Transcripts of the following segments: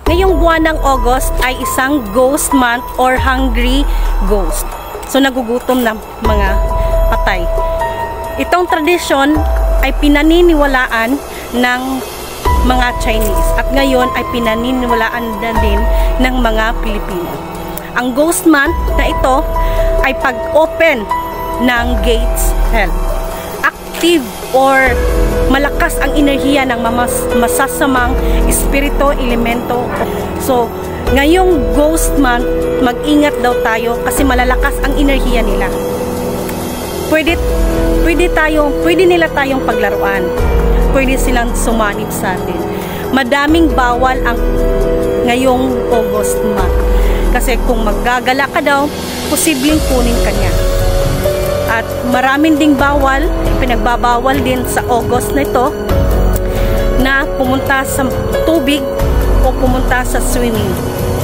Ngayong buwan ng August ay isang ghost month or hungry ghost. So nagugutom na mga patay. Itong tradisyon ay pinaniniwalaan ng mga Chinese at ngayon ay pinaniniwalaan na din ng mga Pilipino. Ang ghost month na ito ay pag-open ng gates hell. Active or malakas ang enerhiya ng masasamang espiritu, elemento. So, ngayong ghost month, mag-ingat daw tayo kasi malalakas ang enerhiya nila. Pwede nila tayong paglaruan. Pwede silang sumanib sa atin. Madaming bawal ang ngayong August month. Kasi kung maggagala ka daw, posibleng kunin ka niya. At maraming ding bawal, pinagbabawal din sa August na ito na pumunta sa tubig o pumunta sa swimming.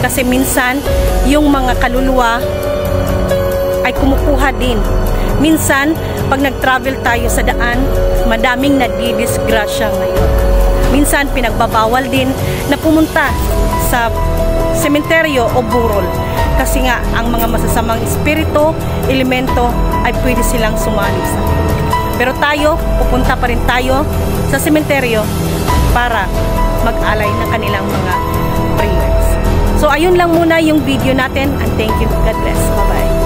Kasi minsan, yung mga kaluluwa ay kumukuha din. Minsan, pag nag-travel tayo sa daan, madaming nadidisgrasya ngayon. Minsan, pinagbabawal din na pumunta sa sementeryo o burol. Kasi nga, ang mga masasamang espiritu, elemento, ay pwede silang sumanib sa atin. Pero tayo, pupunta pa rin tayo sa sementeryo para mag-alay ng kanilang mga prayers. So, ayun lang muna yung video natin and thank you. God bless. Bye-bye.